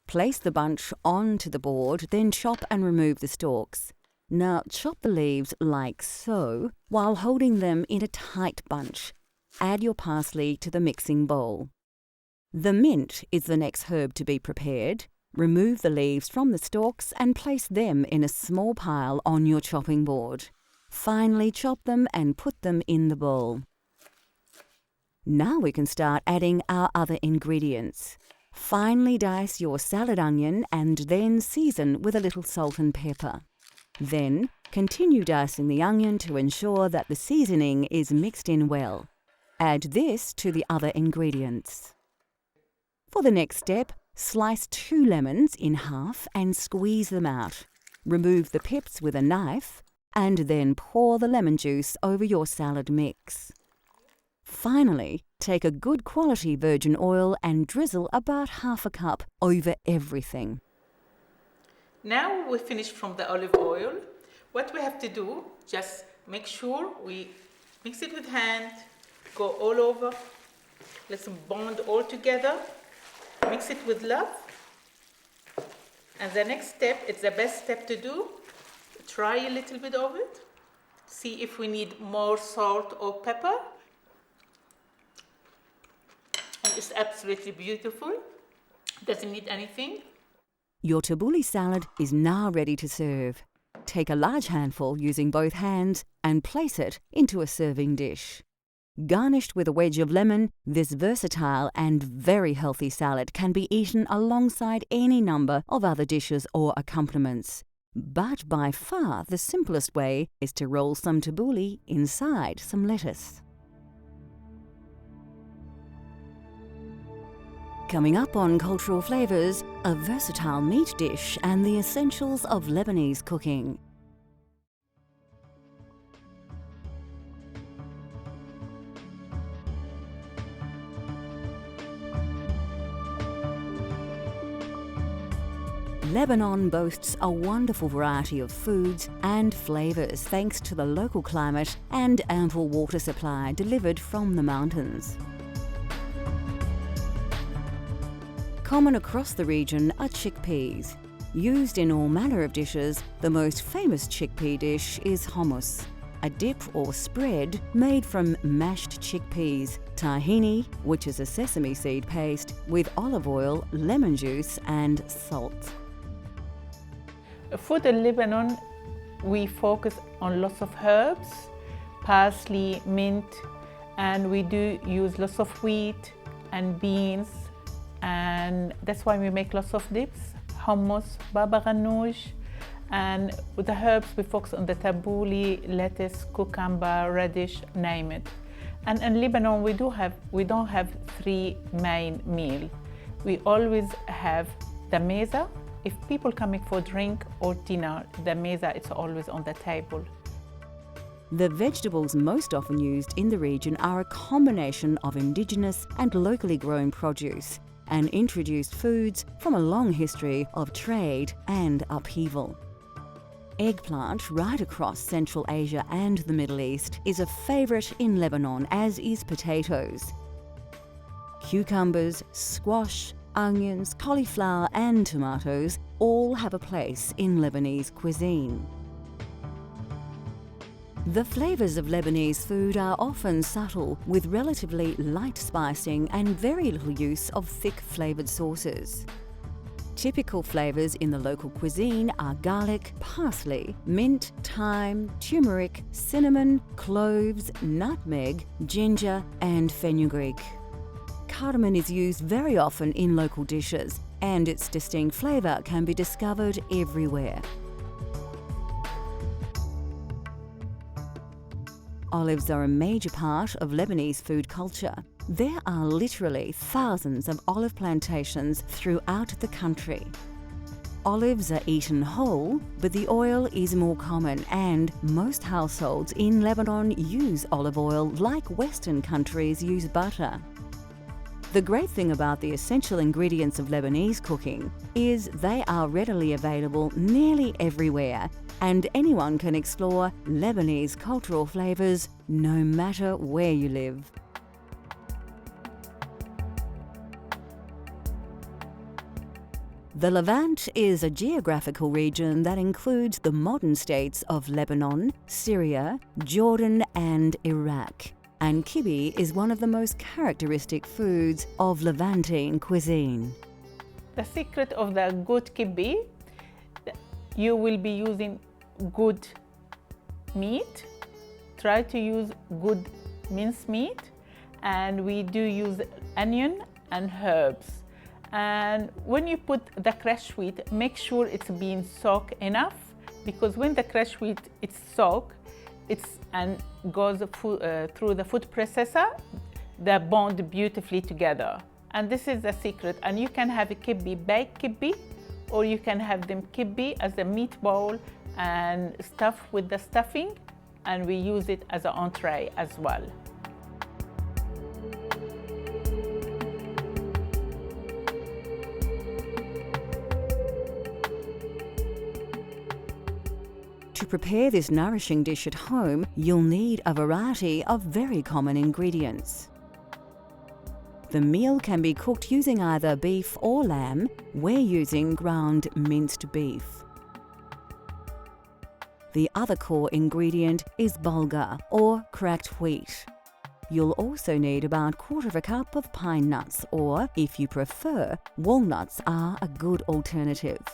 Place the bunch onto the board, then chop and remove the stalks. Now chop the leaves like so, while holding them in a tight bunch. Add your parsley to the mixing bowl. The mint is the next herb to be prepared. Remove the leaves from the stalks and place them in a small pile on your chopping board. Finely chop them and put them in the bowl. Now we can start adding our other ingredients. Finely dice your salad onion and then season with a little salt and pepper. Then continue dicing the onion to ensure that the seasoning is mixed in well. Add this to the other ingredients. For the next step, slice 2 lemons in half and squeeze them out. Remove the pips with a knife and then pour the lemon juice over your salad mix. Finally, take a good quality virgin oil and drizzle about half a cup over everything. Now we finished from the olive oil. What we have to do, just make sure we mix it with hand, go all over, let's bond all together, mix it with love. And the next step, it's the best step to do, try a little bit of it, see if we need more salt or pepper. And it's absolutely beautiful, doesn't need anything. Your tabbouleh salad is now ready to serve. Take a large handful using both hands and place it into a serving dish. Garnished with a wedge of lemon, this versatile and very healthy salad can be eaten alongside any number of other dishes or accompaniments. But by far the simplest way is to roll some tabbouleh inside some lettuce. Coming up on Cultural Flavours, a versatile meat dish and the essentials of Lebanese cooking. Lebanon boasts a wonderful variety of foods and flavours thanks to the local climate and ample water supply delivered from the mountains. Common across the region are chickpeas. Used in all manner of dishes, the most famous chickpea dish is hummus, a dip or spread made from mashed chickpeas, tahini, which is a sesame seed paste, with olive oil, lemon juice and salt. For the Lebanon, we focus on lots of herbs, parsley, mint, and we do use lots of wheat and beans, and that's why we make lots of dips, hummus, baba ghanoush, and with the herbs we focus on the tabbouleh, lettuce, cucumber, radish, name it. And in Lebanon we don't have 3 main meals. We always have the meza. If people coming for drink or dinner, the meza is always on the table. The vegetables most often used in the region are a combination of indigenous and locally grown produce and introduced foods from a long history of trade and upheaval. Eggplant, right across Central Asia and the Middle East, is a favourite in Lebanon, as is potatoes. Cucumbers, squash, onions, cauliflower and tomatoes all have a place in Lebanese cuisine. The flavours of Lebanese food are often subtle, with relatively light spicing and very little use of thick flavoured sauces. Typical flavours in the local cuisine are garlic, parsley, mint, thyme, turmeric, cinnamon, cloves, nutmeg, ginger and fenugreek. Cardamom is used very often in local dishes, and its distinct flavour can be discovered everywhere. Olives are a major part of Lebanese food culture. There are literally thousands of olive plantations throughout the country. Olives are eaten whole, but the oil is more common, and most households in Lebanon use olive oil like Western countries use butter. The great thing about the essential ingredients of Lebanese cooking is they are readily available nearly everywhere, and anyone can explore Lebanese cultural flavours no matter where you live. The Levant is a geographical region that includes the modern states of Lebanon, Syria, Jordan and Iraq. And kibbeh is one of the most characteristic foods of Levantine cuisine. The secret of the good kibbeh, you will be using good meat. Try to use good minced meat, and we do use onion and herbs. And when you put the crushed wheat, make sure it's being soaked enough, because when the crushed wheat is soaked, and goes through the food processor, they bond beautifully together. And this is the secret. And you can have a kibbeh, baked kibbeh, or you can have them kibbeh as a meatball and stuff with the stuffing, and we use it as an entree as well. To prepare this nourishing dish at home, you'll need a variety of very common ingredients. The meal can be cooked using either beef or lamb. We're using ground minced beef. The other core ingredient is bulgur or cracked wheat. You'll also need about 1/4 cup of pine nuts, or, if you prefer, walnuts are a good alternative.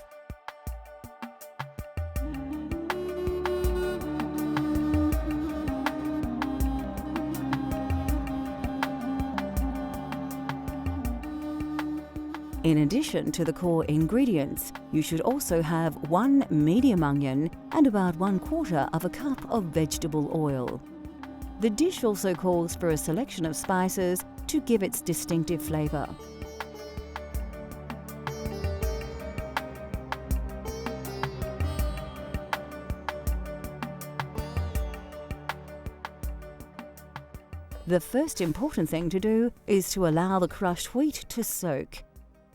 In addition to the core ingredients, you should also have 1 medium onion and about 1/4 of a cup of vegetable oil. The dish also calls for a selection of spices to give its distinctive flavour. The first important thing to do is to allow the crushed wheat to soak.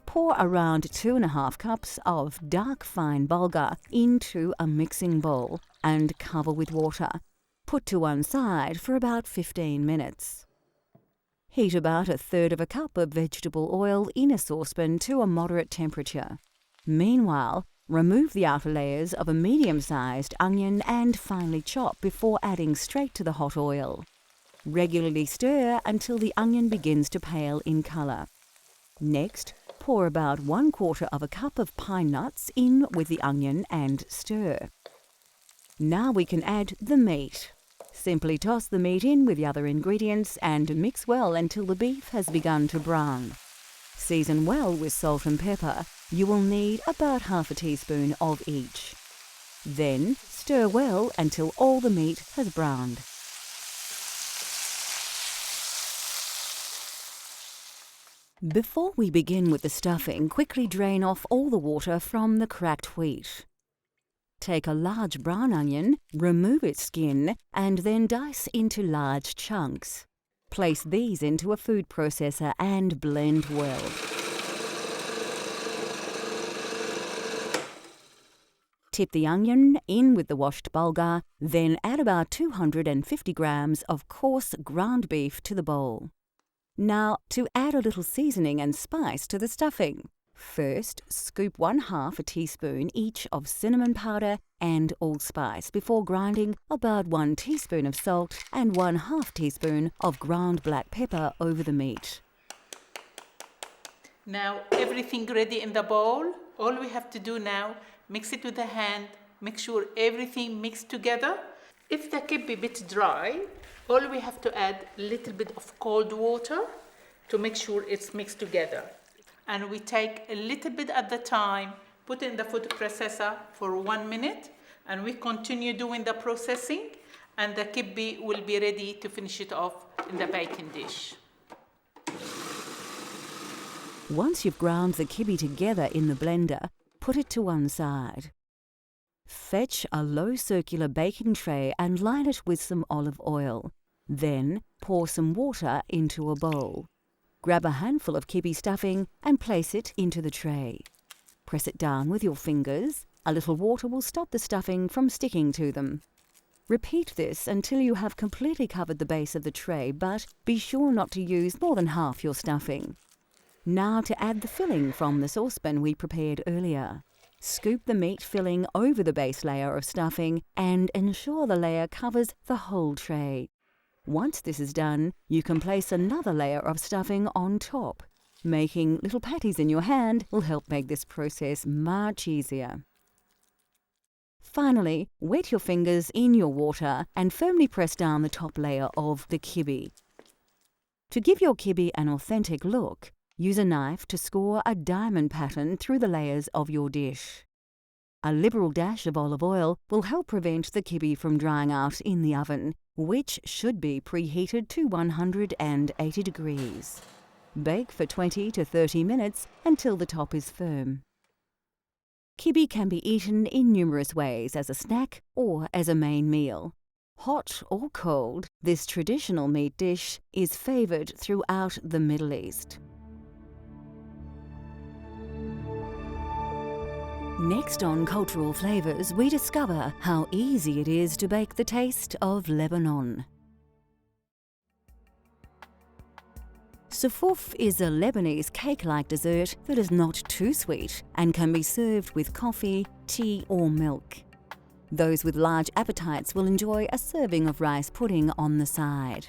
Pour around 2½ cups of dark fine bulgur into a mixing bowl and cover with water. Put to one side for about 15 minutes. Heat about 1/3 of a cup of vegetable oil in a saucepan to a moderate temperature. Meanwhile, remove the outer layers of a medium-sized onion and finely chop before adding straight to the hot oil. Regularly stir until the onion begins to pale in colour. Next, pour about 1/4 of a cup of pine nuts in with the onion and stir. Now we can add the meat. Simply toss the meat in with the other ingredients and mix well until the beef has begun to brown. Season well with salt and pepper. You will need about 1/2 teaspoon of each. Then stir well until all the meat has browned. Before we begin with the stuffing, quickly drain off all the water from the cracked wheat. Take a large brown onion, remove its skin, and then dice into large chunks. Place these into a food processor and blend well. Tip the onion in with the washed bulgur, then add about 250 grams of coarse ground beef to the bowl. Now, to add a little seasoning and spice to the stuffing. First, scoop 1/2 teaspoon each of cinnamon powder and allspice before grinding about 1 teaspoon of salt and 1/2 teaspoon of ground black pepper over the meat. Now everything ready in the bowl. All we have to do now, mix it with the hand, make sure everything mixed together. If the kibbeh a bit dry, all we have to add a little bit of cold water to make sure it's mixed together. And we take a little bit at the time, put it in the food processor for 1 minute, and we continue doing the processing, and the kibbeh will be ready to finish it off in the baking dish. Once you've ground the kibbeh together in the blender, put it to one side. Fetch a low circular baking tray and line it with some olive oil. Then pour some water into a bowl. Grab a handful of kibbeh stuffing and place it into the tray. Press it down with your fingers. A little water will stop the stuffing from sticking to them. Repeat this until you have completely covered the base of the tray, but be sure not to use more than half your stuffing. Now to add the filling from the saucepan we prepared earlier. Scoop the meat filling over the base layer of stuffing and ensure the layer covers the whole tray. Once this is done, you can place another layer of stuffing on top. Making little patties in your hand will help make this process much easier. Finally, wet your fingers in your water and firmly press down the top layer of the kibbeh. To give your kibbeh an authentic look, use a knife to score a diamond pattern through the layers of your dish. A liberal dash of olive oil will help prevent the kibbeh from drying out in the oven, which should be preheated to 180 degrees. Bake for 20 to 30 minutes until the top is firm. Kibbeh can be eaten in numerous ways as a snack or as a main meal. Hot or cold, this traditional meat dish is favoured throughout the Middle East. Next on Cultural Flavours, we discover how easy it is to bake the taste of Lebanon. Soufouf is a Lebanese cake-like dessert that is not too sweet and can be served with coffee, tea or milk. Those with large appetites will enjoy a serving of rice pudding on the side.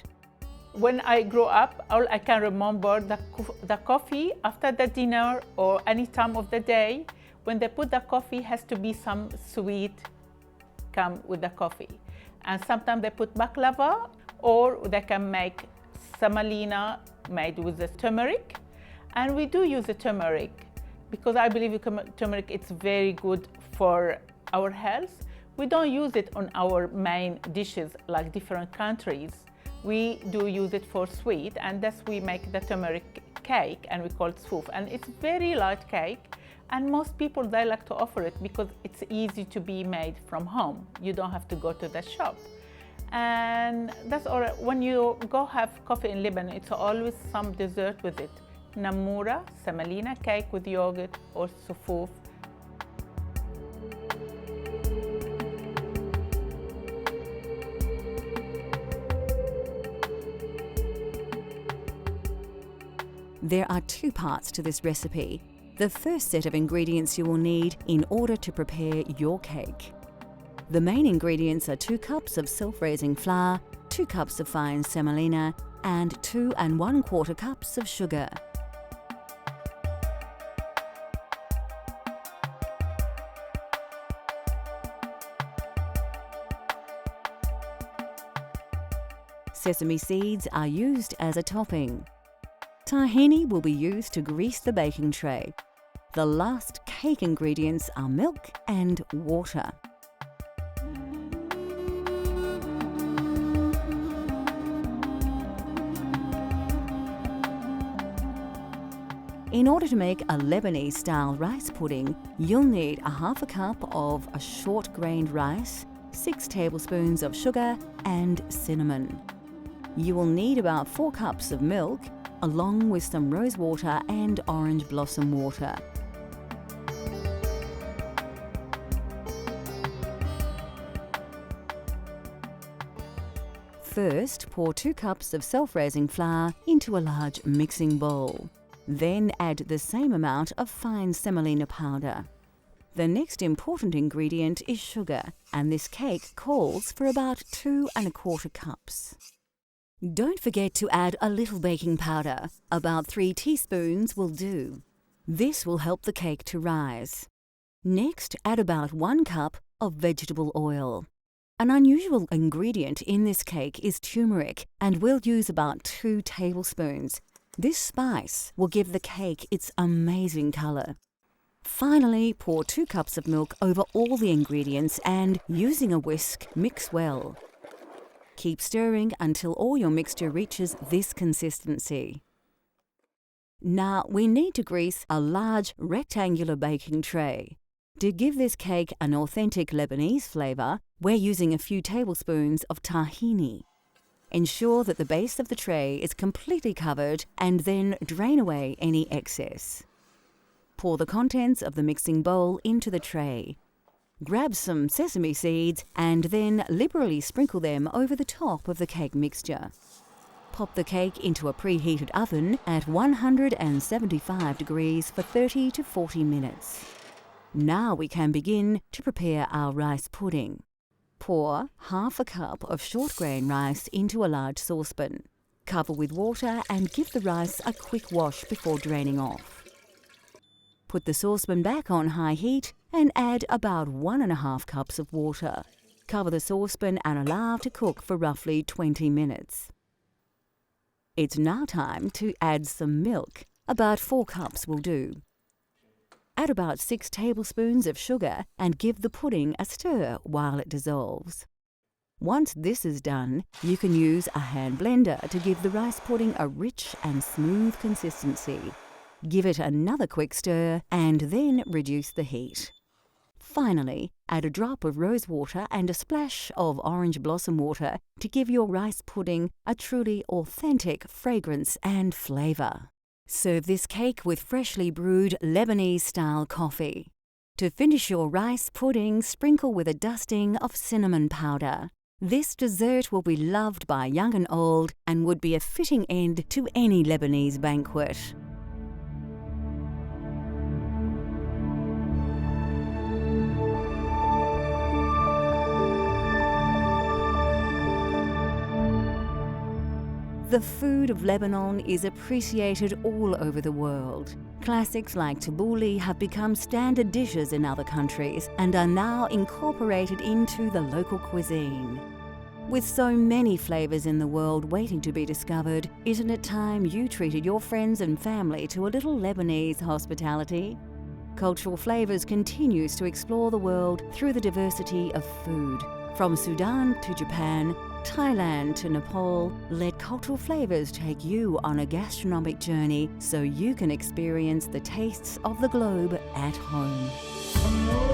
When I grew up, all I can remember the coffee after the dinner or any time of the day. When they put the coffee, has to be some sweet come with the coffee. And sometimes they put baklava, or they can make semolina made with the turmeric. And we do use the turmeric because I believe turmeric is very good for our health. We don't use it on our main dishes like different countries. We do use it for sweet, and thus we make the turmeric cake, and we call it soufouf. And it's very light cake. And most people, they like to offer it because it's easy to be made from home. You don't have to go to the shop. And that's all. When you go have coffee in Lebanon, it's always some dessert with it. Namoura, semolina cake with yogurt, or soufouf. There are two parts to this recipe. The first set of ingredients you will need in order to prepare your cake. The main ingredients are 2 cups of self-raising flour, 2 cups of fine semolina, and 2 1/4 cups of sugar. Sesame seeds are used as a topping. Tahini will be used to grease the baking tray. The last cake ingredients are milk and water. In order to make a Lebanese-style rice pudding, you'll need 1/2 cup of a short-grained rice, 6 tablespoons of sugar and cinnamon. You will need about 4 cups of milk, along with some rose water and orange blossom water. First, pour 2 cups of self-raising flour into a large mixing bowl. Then add the same amount of fine semolina powder. The next important ingredient is sugar, and this cake calls for about 2 1/4 cups. Don't forget to add a little baking powder. About 3 teaspoons will do. This will help the cake to rise. Next, add about 1 cup of vegetable oil. An unusual ingredient in this cake is turmeric, and we'll use about 2 tablespoons. This spice will give the cake its amazing colour. Finally, pour 2 cups of milk over all the ingredients and, using a whisk, mix well. Keep stirring until all your mixture reaches this consistency. Now we need to grease a large rectangular baking tray. To give this cake an authentic Lebanese flavour, we're using a few tablespoons of tahini. Ensure that the base of the tray is completely covered and then drain away any excess. Pour the contents of the mixing bowl into the tray. Grab some sesame seeds and then liberally sprinkle them over the top of the cake mixture. Pop the cake into a preheated oven at 175 degrees for 30 to 40 minutes. Now we can begin to prepare our rice pudding. Pour half a cup of short grain rice into a large saucepan. Cover with water and give the rice a quick wash before draining off. Put the saucepan back on high heat and add about 1.5 cups of water. Cover the saucepan and allow to cook for roughly 20 minutes. It's now time to add some milk. About 4 cups will do. Add about 6 tablespoons of sugar and give the pudding a stir while it dissolves. Once this is done, you can use a hand blender to give the rice pudding a rich and smooth consistency. Give it another quick stir and then reduce the heat. Finally, add a drop of rose water and a splash of orange blossom water to give your rice pudding a truly authentic fragrance and flavour. Serve this cake with freshly brewed Lebanese-style coffee. To finish your rice pudding, sprinkle with a dusting of cinnamon powder. This dessert will be loved by young and old and would be a fitting end to any Lebanese banquet. The food of Lebanon is appreciated all over the world. Classics like tabbouleh have become standard dishes in other countries and are now incorporated into the local cuisine. With so many flavours in the world waiting to be discovered, isn't it time you treated your friends and family to a little Lebanese hospitality? Cultural Flavours continues to explore the world through the diversity of food. From Sudan to Japan, Thailand to Nepal, let Cultural Flavours take you on a gastronomic journey so you can experience the tastes of the globe at home.